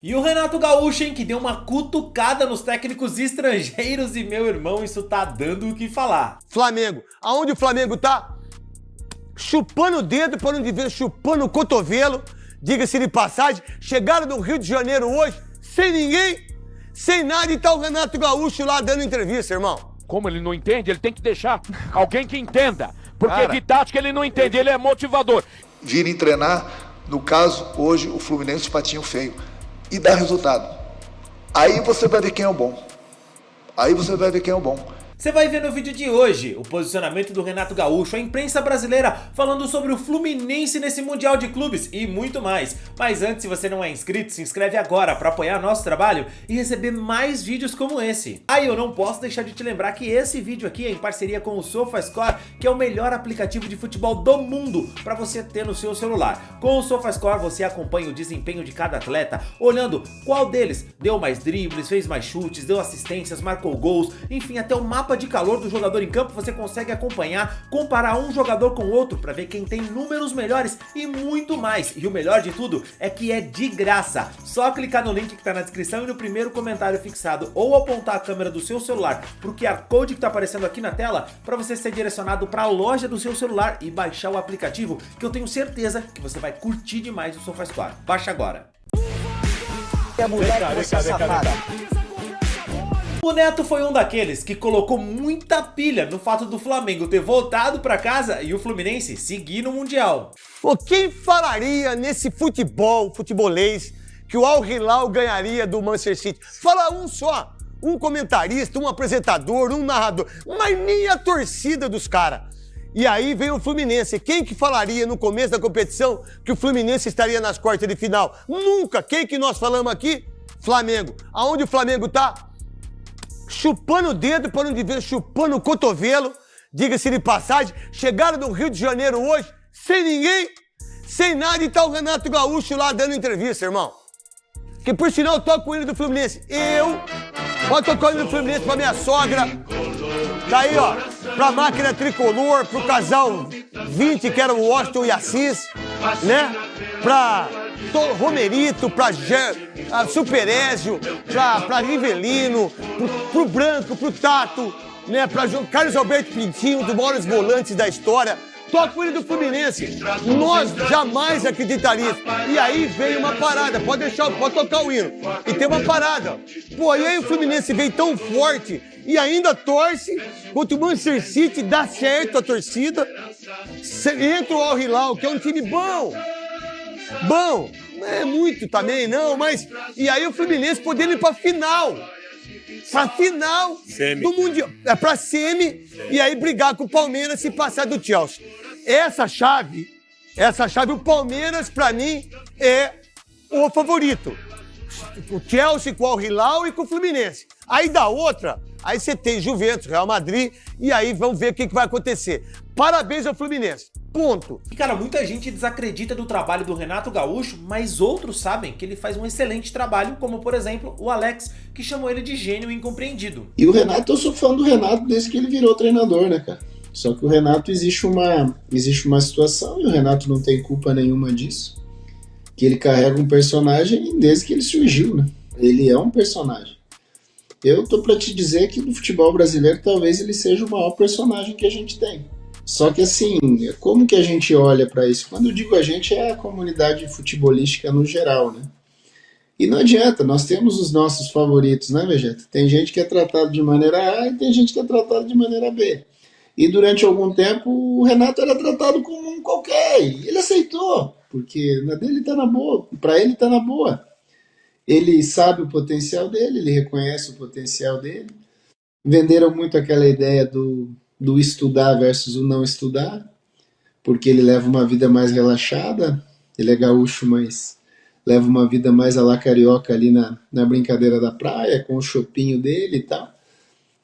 E o Renato Gaúcho, hein, que deu uma cutucada nos técnicos estrangeiros e, meu irmão, isso tá dando o que falar. Flamengo. Aonde o Flamengo tá? Chupando o dedo, para não dizer chupando o cotovelo. Diga-se de passagem, chegaram no Rio de Janeiro hoje, sem ninguém, sem nada, e tá o Renato Gaúcho lá dando entrevista, irmão. Como ele não entende, ele tem que deixar alguém que entenda. Porque de tática ele não entende, ele é motivador. Virem treinar, no caso, hoje, o Fluminense de patinho feio. E dá resultado. Aí você vai ver quem é o bom. Aí você vai ver quem é o bom. Você vai ver no vídeo de hoje o posicionamento do Renato Gaúcho, a imprensa brasileira falando sobre o Fluminense nesse Mundial de Clubes e muito mais. Mas antes, se você não é inscrito, se inscreve agora para apoiar nosso trabalho e receber mais vídeos como esse. Ah, e eu não posso deixar de te lembrar que esse vídeo aqui é em parceria com o SofaScore, que é o melhor aplicativo de futebol do mundo para você ter no seu celular. Com o SofaScore você acompanha o desempenho de cada atleta, olhando qual deles deu mais dribles, fez mais chutes, deu assistências, marcou gols, enfim, até o mapa de calor do jogador em campo você consegue acompanhar, comparar um jogador com o outro para ver quem tem números melhores e muito mais. E o melhor de tudo é que é de graça. Só clicar no link que tá na descrição e no primeiro comentário fixado ou apontar a câmera do seu celular pro QR Code que tá aparecendo aqui na tela para você ser direcionado para a loja do seu celular e baixar o aplicativo, que eu tenho certeza que você vai curtir demais o SofaScore. Baixa agora. O Neto foi um daqueles que colocou muita pilha no fato do Flamengo ter voltado para casa e o Fluminense seguir no Mundial. Pô, quem falaria nesse futebolês, que o Al Hilal ganharia do Manchester City? Fala um só, um comentarista, um apresentador, um narrador, mas nem a torcida dos caras. E aí vem o Fluminense. Quem que falaria no começo da competição que o Fluminense estaria nas quartas de final? Nunca. Quem que nós falamos aqui? Flamengo. Aonde o Flamengo tá? Chupando o dedo, para não dizer chupando o cotovelo. Diga-se de passagem, chegaram no Rio de Janeiro hoje, sem ninguém, sem nada, e tá o Renato Gaúcho lá dando entrevista, irmão. Que por sinal eu toco o hino do Fluminense. Pode tocar o hino do Fluminense pra minha sogra. Tá aí, ó, pra máquina tricolor, pro casal 20, que era o Washington e Assis, né? Pra Romerito, pra Super Ézio, pra Rivelino, pro Branco, pro Tato, né? Pra Carlos Alberto Pintinho, um dos maiores volantes da história. Toca o hino do Fluminense. Nós jamais acreditaríamos. E aí vem uma parada. Pode tocar o hino. E tem uma parada. Pô, e aí o Fluminense veio tão forte e ainda torce contra o Manchester City, dá certo a torcida. Entra o Al Hilal, que é um time bom. Bom, não é muito também, não, mas... E aí o Fluminense podendo ir pra final. Pra final do Mundial. É pra semi, e aí brigar com o Palmeiras se passar do Chelsea. Essa chave, o Palmeiras, pra mim, é o favorito. O Chelsea com o Al Hilal e com o Fluminense. Aí da outra, aí você tem Juventus, Real Madrid, e aí vamos ver o que vai acontecer. Parabéns ao Fluminense. Ponto. E cara, muita gente desacredita do trabalho do Renato Gaúcho, mas outros sabem que ele faz um excelente trabalho, como por exemplo o Alex, que chamou ele de gênio incompreendido. E o Renato, eu sou fã do Renato desde que ele virou treinador, né, cara? Só que o Renato existe uma situação, e o Renato não tem culpa nenhuma disso, que ele carrega um personagem desde que ele surgiu, né? Ele é um personagem. Eu tô pra te dizer que no futebol brasileiro talvez ele seja o maior personagem que a gente tem. Só que assim, como que a gente olha para isso? Quando eu digo a gente, é a comunidade futebolística no geral, né? E não adianta, nós temos os nossos favoritos, né, Vegeta? Tem gente que é tratado de maneira A e tem gente que é tratado de maneira B. E durante algum tempo o Renato era tratado como um qualquer, e ele aceitou, porque na dele tá na boa, para ele tá na boa. Ele sabe o potencial dele, ele reconhece o potencial dele. Venderam muito aquela ideia do estudar versus o não estudar, porque ele leva uma vida mais relaxada, ele é gaúcho, mas leva uma vida mais à la carioca ali na brincadeira da praia, com o chopinho dele e tal.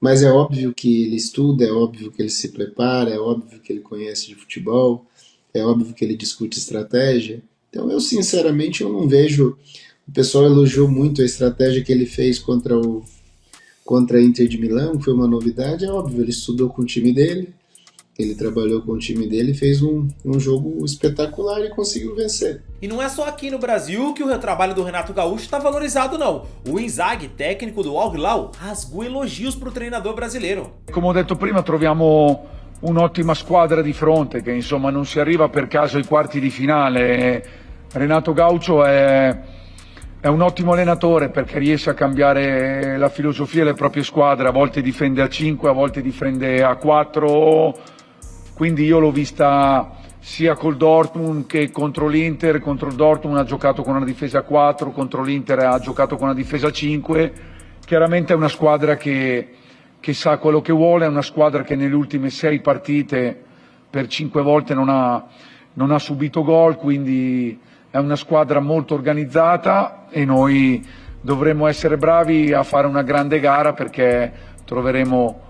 Mas é óbvio que ele estuda, é óbvio que ele se prepara, é óbvio que ele conhece de futebol, é óbvio que ele discute estratégia. Então eu sinceramente eu não vejo... O pessoal elogiou muito a estratégia que ele fez contra a Inter de Milão, foi uma novidade, é óbvio, ele estudou com o time dele, Ele trabalhou com o time dele, fez um jogo espetacular e conseguiu vencer. E não é só aqui no Brasil que o trabalho do Renato Gaúcho está valorizado, não. O Inzaghi, técnico do Al Hilal, rasgou elogios para o treinador brasileiro. Come ho detto prima, troviamo un'ottima squadra di fronte, che insomma non si arriva per caso ai quarti di finale. Renato Gaucho è un ottimo allenatore perché riesce a cambiare la filosofia delle proprie squadre, a volte difende a 5, a volte difende a 4, quindi io l'ho vista sia col Dortmund che contro l'Inter. Contro il Dortmund ha giocato con una difesa a 4, contro l'Inter ha giocato con una difesa a 5. Chiaramente è una squadra che sa quello che vuole, è una squadra che nelle ultime 6 partite per 5 volte non ha subito gol, quindi è una squadra molto organizzata e noi dovremo essere bravi a fare una grande gara perché troveremo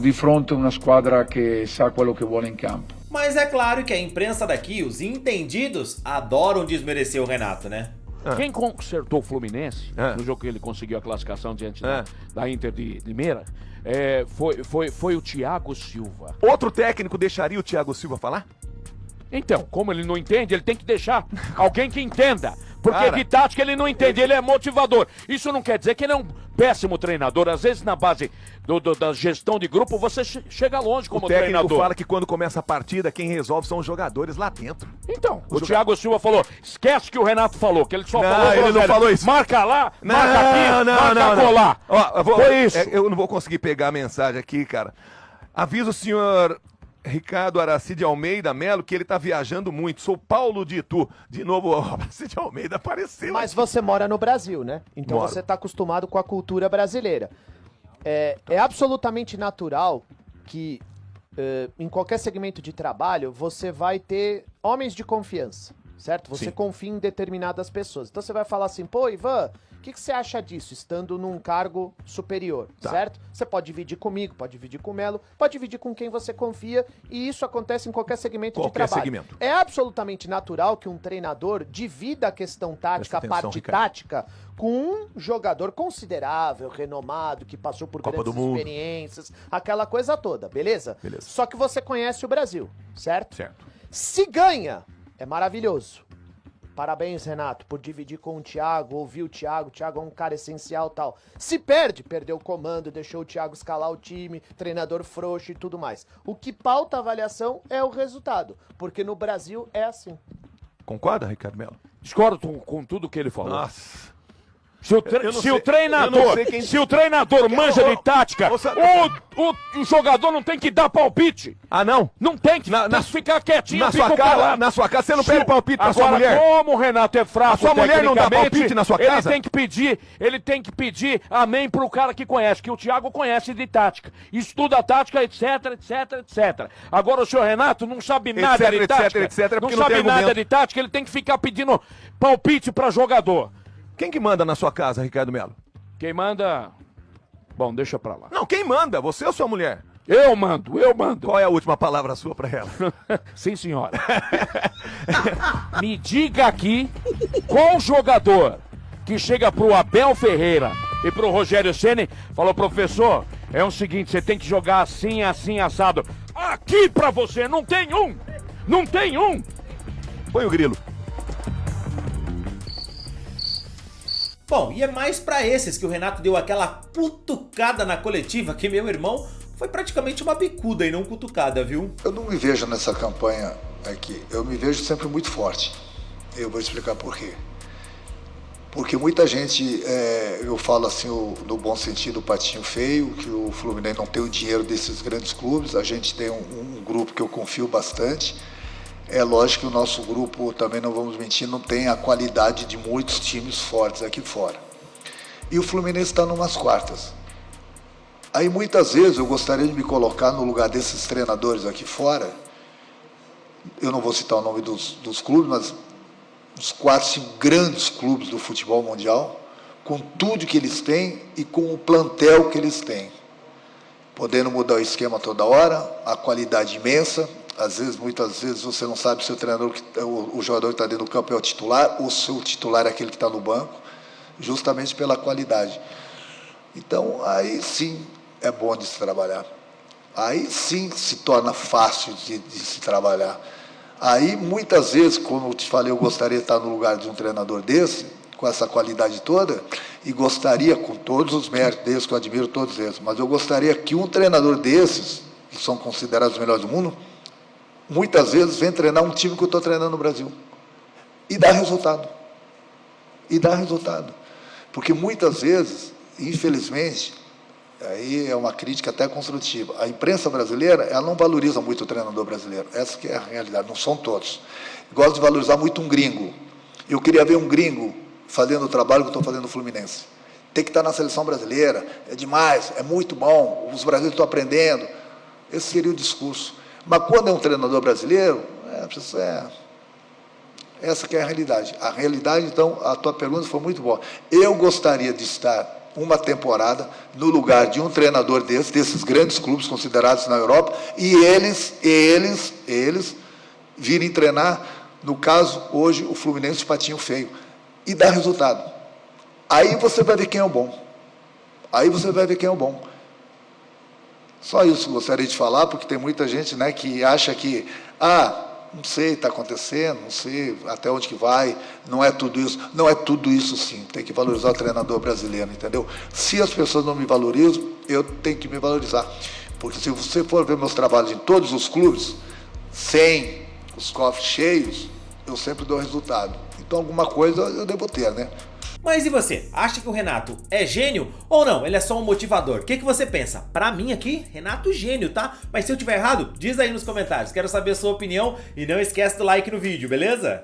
di fronte una squadra che sa quello che vuole in campo. Mas é claro que a imprensa daqui, os entendidos, adoram desmerecer o Renato, né? Quem consertou o Fluminense, no jogo que ele conseguiu a classificação diante da Inter de Limeira, foi o Thiago Silva. Outro técnico deixaria o Thiago Silva falar? Então, como ele não entende, ele tem que deixar alguém que entenda. Porque Cara, de tática ele não entende, ele é motivador. Isso não quer dizer que ele é um péssimo treinador. Às vezes, na base da gestão de grupo, você chega longe como o técnico treinador. fala que quando começa a partida, quem resolve são os jogadores lá dentro. Então, o Thiago Silva falou, esquece que o Renato falou, que ele só Não, falou... ele não falou isso. Marca lá, marca aqui, marca colar. Ó, Foi isso. Eu não vou conseguir pegar a mensagem aqui, cara. Avisa o senhor Ricardo Aracide Almeida Melo que ele tá viajando muito. Sou Paulo de Itu. De novo, o Aracide Almeida apareceu. Mas você mora no Brasil, né? Então Moro. você tá acostumado com a cultura brasileira. É absolutamente natural que em qualquer segmento de trabalho você vai ter homens de confiança, certo? Você confia em determinadas pessoas. Então você vai falar assim, pô, Ivan, o que você acha disso, estando num cargo superior, certo? Você pode dividir comigo, pode dividir com o Melo, pode dividir com quem você confia, e isso acontece em qualquer segmento de trabalho. Segmento. É absolutamente natural que um treinador divida a questão tática, Presta atenção, a parte Ricardo. tática, com um jogador considerável, renomado, que passou por Copa grandes do Mundo. experiências, aquela coisa toda, beleza? Beleza. Só que você conhece o Brasil, certo? Certo. Se ganha, é maravilhoso. Parabéns, Renato, por dividir com o Thiago, ouvir o Thiago é um cara essencial e tal. Se perde, perdeu o comando, deixou o Thiago escalar o time, treinador frouxo e tudo mais. O que pauta a avaliação é o resultado, porque no Brasil é assim. Concorda, Ricardo Melo? Discordo com tudo que ele falou. Nossa. Se o eu não sei- eu treinador, não sei quem- se o treinador manja de tática, o jogador não tem que dar palpite. Ah, não? Não tem que, tem que ficar quietinho. na fica sua casa, calado. na sua casa, você não pede palpite pra sua Agora, mulher? como o Renato é fraco, A sua mulher não dá tecnicamente, palpite na sua casa? Ele tem que pedir amém pro cara que conhece, que o Thiago conhece de tática. Estuda a tática, etc, etc, etc. Agora o senhor Renato não sabe nada de tática. etc, não porque não sabe tem nada argumento. de tática, ele tem que ficar pedindo palpite pra jogador. Quem que manda na sua casa, Ricardo Melo? Quem manda... Bom, deixa pra lá. Não, quem manda? Você ou sua mulher? Eu mando. Qual é a última palavra sua pra ela? Sim, senhora. Me diga aqui qual jogador que chega pro Abel Ferreira e pro Rogério Ceni falou, professor, é o seguinte, você tem que jogar assim, assim, assado. Aqui pra você, não tem um! Não tem um! Põe o grilo. Bom, e é mais pra esses que o Renato deu aquela cutucada na coletiva que, meu irmão, foi praticamente uma bicuda e não cutucada, viu? Eu não me vejo nessa campanha aqui, eu me vejo sempre muito forte. Eu vou explicar por quê. Porque muita gente, eu falo assim, no bom sentido, o patinho feio, que o Fluminense não tem o dinheiro desses grandes clubes, a gente tem um grupo que eu confio bastante. É lógico que o nosso grupo, também não vamos mentir, não tem a qualidade de muitos times fortes aqui fora. E o Fluminense está numas quartas. Aí muitas vezes eu gostaria de me colocar no lugar desses treinadores aqui fora. Eu não vou citar o nome dos clubes, mas os 4, 5 grandes clubes do futebol mundial, com tudo que eles têm e com o plantel que eles têm. Podendo mudar o esquema toda hora, a qualidade imensa. Às vezes, muitas vezes, você não sabe se o treinador, o jogador que está dentro do campo é o titular ou se o titular é aquele que está no banco, justamente pela qualidade. Então, aí sim é bom de se trabalhar. Aí sim se torna fácil de se trabalhar. Aí, muitas vezes, como eu te falei, eu gostaria de estar no lugar de um treinador desse, com essa qualidade toda, e gostaria, com todos os méritos deles, que eu admiro todos eles, mas eu gostaria que um treinador desses, que são considerados os melhores do mundo, muitas vezes vem treinar um time que eu estou treinando no Brasil. E dá resultado. E dá resultado. Porque muitas vezes, infelizmente, aí é uma crítica até construtiva, a imprensa brasileira, ela não valoriza muito o treinador brasileiro. Essa que é a realidade, não são todos. Gosta de valorizar muito um gringo. Eu queria ver um gringo fazendo o trabalho que eu estou fazendo no Fluminense. Tem que estar na seleção brasileira, é demais, é muito bom, os brasileiros estão aprendendo. Esse seria o discurso. Mas quando é um treinador brasileiro, essa que é a realidade. A realidade, então, a tua pergunta foi muito boa. Eu gostaria de estar uma temporada no lugar de um treinador desses grandes clubes considerados na Europa, e eles virem treinar, no caso, hoje, o Fluminense de Patinho Feio, e dar resultado. Aí você vai ver quem é o bom. Aí você vai ver quem é o bom. Só isso eu gostaria de falar, porque tem muita gente, né, que acha que, não sei, está acontecendo, não sei até onde que vai, não é tudo isso. Não é tudo isso sim, tem que valorizar o treinador brasileiro, entendeu? Se as pessoas não me valorizam, eu tenho que me valorizar. Porque se você for ver meus trabalhos em todos os clubes, sem os cofres cheios, eu sempre dou resultado. Então alguma coisa eu devo ter, né? Mas e você? Acha que o Renato é gênio ou não? Ele é só um motivador? O que você pensa? Pra mim aqui, Renato gênio, tá? Mas se eu tiver errado, diz aí nos comentários. Quero saber a sua opinião e não esquece do like no vídeo, beleza?